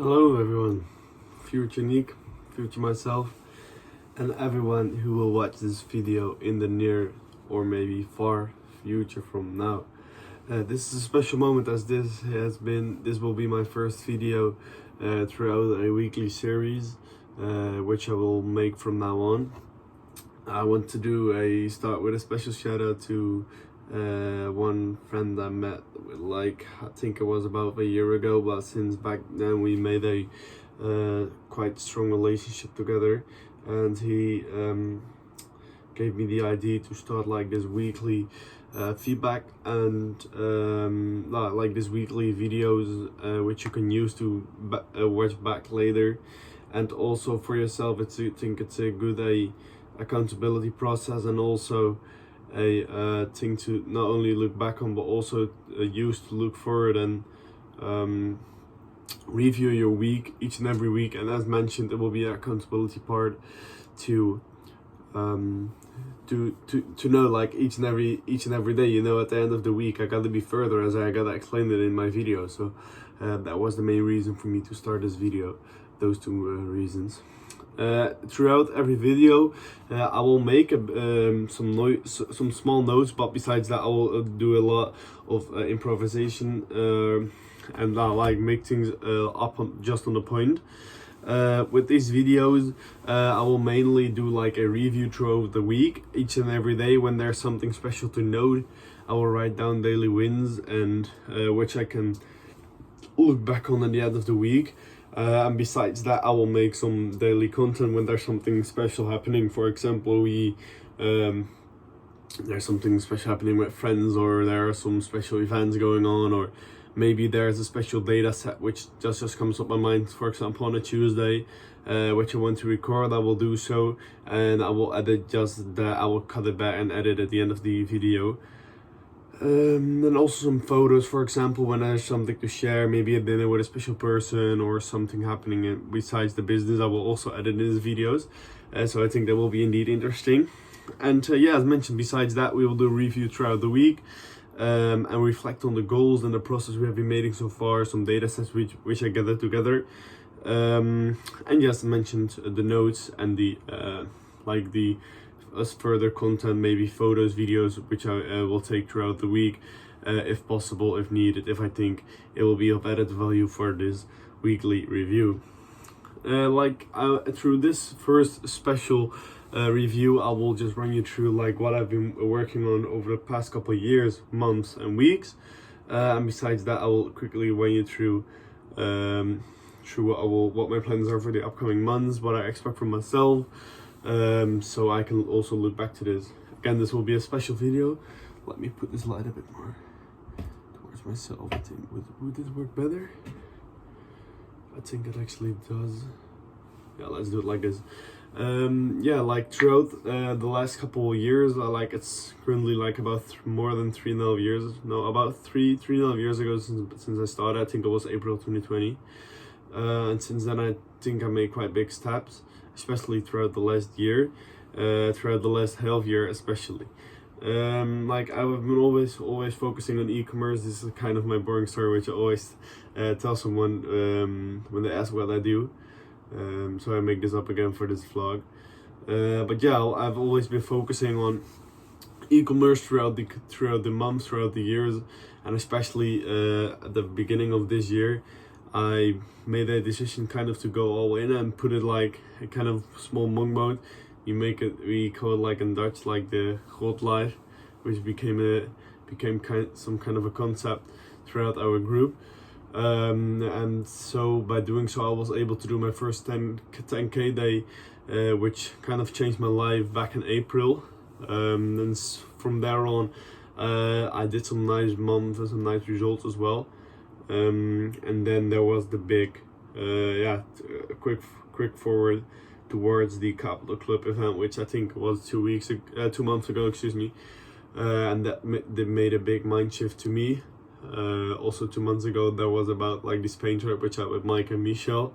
Hello everyone, future Nick, future myself, and everyone who will watch this video in the near or maybe far future from now. This is a special moment as this will be my first video throughout a weekly series which I will make from now on. I want to start with a special shout out to one friend I met I think it was about a year ago, but since back then we made a quite strong relationship together, and he gave me the idea to start like this weekly feedback and like this weekly videos which you can use to watch back later, and also for yourself. I think it's a good accountability process, and also a thing to not only look back on but also use to look forward and review your week each and every week. And as mentioned, it will be an accountability part to know, like each and every day, you know, at the end of the week I got to be further, as I gotta explain it in my video. So that was the main reason for me to start this video, those two reasons. Throughout every video I will make some small notes, but besides that I will do a lot of improvisation and like make things just on the point. With these videos I will mainly do like a review throughout the week, each and every day. When there's something special to note, I will write down daily wins, and which I can look back on at the end of the week. And besides that, I will make some daily content when there's something special happening. For example, there's something special happening with friends, or there are some special events going on, or maybe there's a special data set which just comes up my mind. For example, on a Tuesday, which I want to record, I will do so, and I will edit just that. I will cut it back and edit at the end of the video. And also some photos, for example, when there's something to share, maybe a dinner with a special person or something happening besides the business, I will also edit these videos. So I think that will be indeed interesting. And yeah, as mentioned, besides that, we will do a review throughout the week and reflect on the goals and the process we have been making so far, some data sets which I gathered together. And yes, I mentioned the notes and the further content, maybe photos, videos, which I will take throughout the week, if possible, if needed, if I think it will be of added value for this weekly review. Through this first special review, I will just run you through like what I've been working on over the past couple of years, months and weeks, and besides that I will quickly run you through what my plans are for the upcoming months, what I expect from myself, so I can also look back to this. Again, this will be a special video. Let me put this light a bit more towards myself. I think would this work better? I think it actually does. Yeah, let's do it like this. Yeah, like throughout the last couple of years, it's currently like about more than 3.5 years. No, about 3.5 years ago since I started. I think it was April 2020. And since then I think I made quite big steps, especially throughout the last year, throughout the last half year especially. Like I've been always focusing on e-commerce. This is kind of my boring story, which I always tell someone when they ask what I do. So I make this up again for this vlog. But yeah, I've always been focusing on e-commerce throughout the months, throughout the years, and especially at the beginning of this year, I made a decision kind of to go all in and put it like a kind of small monk mode. We call it like in Dutch like the God life, which became some kind of a concept throughout our group. And so by doing so, I was able to do my first 10k day, which kind of changed my life back in April. And from there on, I did some nice months and some nice results as well. And then there was the big quick forward towards the Capital Club event, which I think was 2 months ago, excuse me, and that made a big mind shift to me. Also 2 months ago there was about like this Spain trip which I had with Mike and Michelle,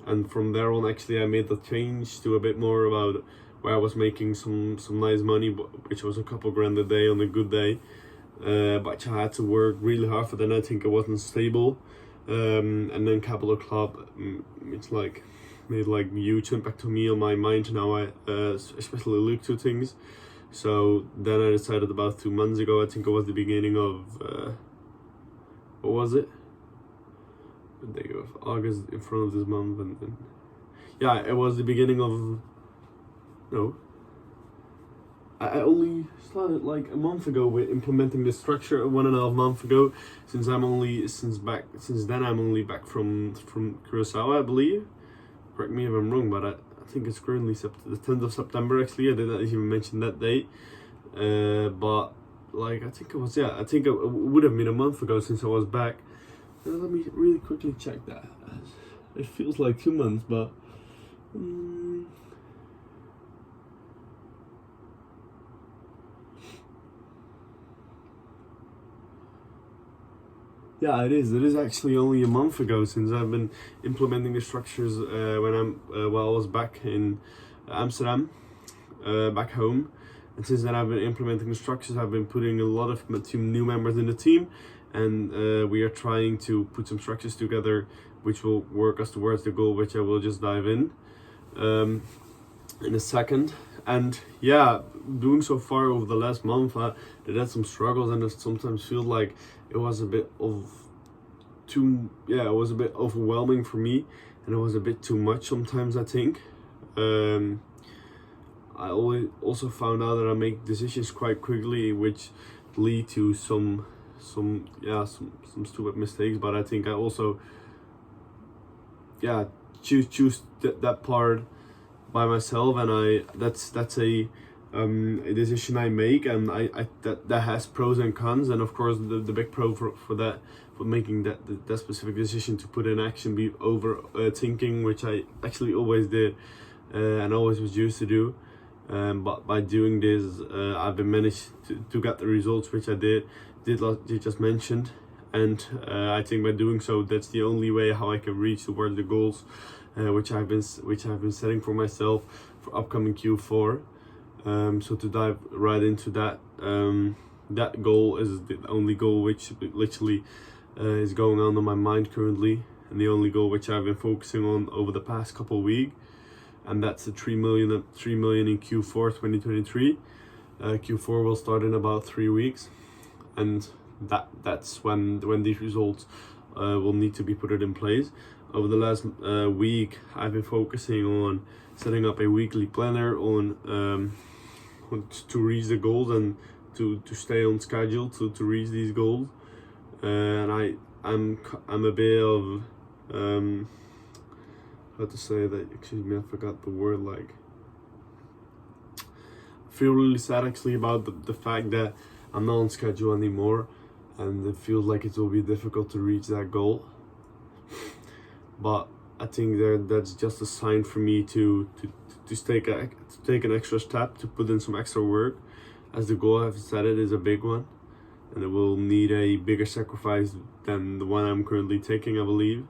and from there on actually I made the change to a bit more about where I was making some nice money, which was a couple grand a day on a good day. But I had to work really hard for that. I think it wasn't stable. and then Capital Club, it's like made like huge impact on me, on my mind. Now I especially look to things. So then I decided about 2 months ago, I think it was the beginning of what was it? The day of August, in front of this month, and yeah, it was the beginning of no. I only started like a month ago with implementing the structure, 1.5 months ago. Since then I'm only back from Kurosawa, I believe. Correct me if I'm wrong, but I think it's currently the 10th of September. Actually, I did not even mention that date. But like I think it would have been a month ago since I was back. Let me really quickly check that. It feels like 2 months, but. Yeah, it is. It is actually only a month ago since I've been implementing the structures while I was back in Amsterdam, back home. And since then I've been implementing the structures. I've been putting a lot of new members in the team, and we are trying to put some structures together which will work us towards the goal, which I will just dive in a second. And yeah, doing so far over the last month, I did had some struggles, and it sometimes feel like it was a bit overwhelming for me, and it was a bit too much sometimes, I think. I always also found out that I make decisions quite quickly, which lead to some stupid mistakes. But I think I also choose that part by myself, and that's a decision I make, and that has pros and cons. And of course the big pro for making that specific decision to put in action be over thinking, which I actually always did and always was used to do. But by doing this, I've been managed to get the results which I did like you just mentioned. And I think by doing so, that's the only way how I can reach towards the goals which I've been setting for myself for upcoming Q4. So to dive right into that, that goal is the only goal which literally is going on my mind currently, and the only goal which I've been focusing on over the past couple of weeks, and that's the 3 million in Q4 2023. Q4 will start in about 3 weeks, and that's when these results will need to be put in place. Over the last week, I've been focusing on setting up a weekly planner on to reach the goals and to stay on schedule to reach these goals. And I'm a bit of how to say that, excuse me, I forgot the word, like I feel really sad actually about the fact that I'm not on schedule anymore, and it feels like it will be difficult to reach that goal. But I think that's just a sign for me to take an extra step, to put in some extra work, as the goal I've set it is a big one, and it will need a bigger sacrifice than the one I'm currently taking, I believe.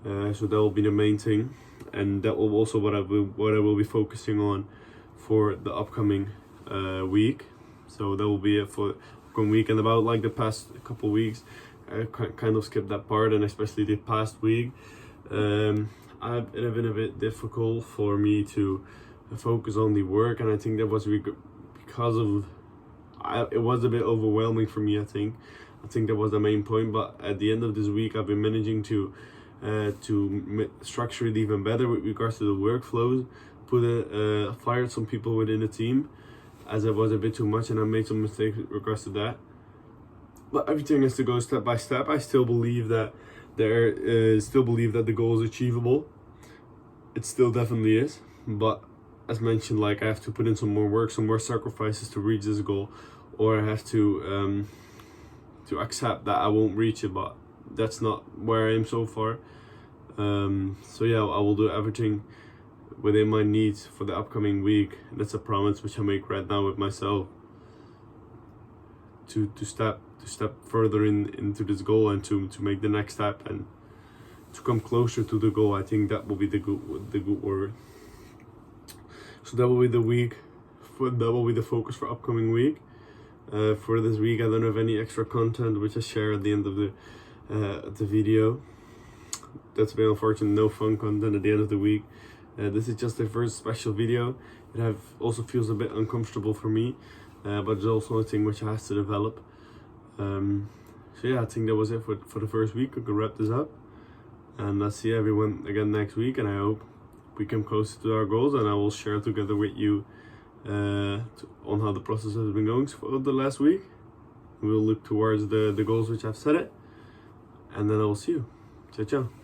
So that will be the main thing, and that will also what I will be focusing on for the upcoming week. So that will be it for upcoming week. And about like the past couple weeks, I kind of skipped that part, and especially the past week, it have been a bit difficult for me to focus on the work, and I think that was because of it was a bit overwhelming for me. I think that was the main point. But at the end of this week, I've been managing to structure it even better with regards to the workflows. Fired some people within the team, as it was a bit too much, and I made some mistakes with regards to that. But everything has to go step by step. I still believe that the goal is achievable. It still definitely is, but as mentioned, like I have to put in some more work, some more sacrifices to reach this goal, or I have to accept that I won't reach it. But that's not where I am so far. So yeah, I will do everything within my needs for the upcoming week. That's a promise which I make right now with myself, to step further into this goal, and to make the next step and to come closer to the goal. I think that will be the good word. So that will be the focus for upcoming week. For this week, I don't have any extra content which I share at the end of the video. That's a bit unfortunate, no fun content at the end of the week. This is just the first special video. It also feels a bit uncomfortable for me, but it's also a thing which has to develop. So yeah, I think that was it for the first week. I could wrap this up, and I'll see everyone again next week, and I hope we come closer to our goals, and I will share together with you on how the process has been going for the last week. We'll look towards the goals which I've set it, and then I will see you. Ciao, ciao.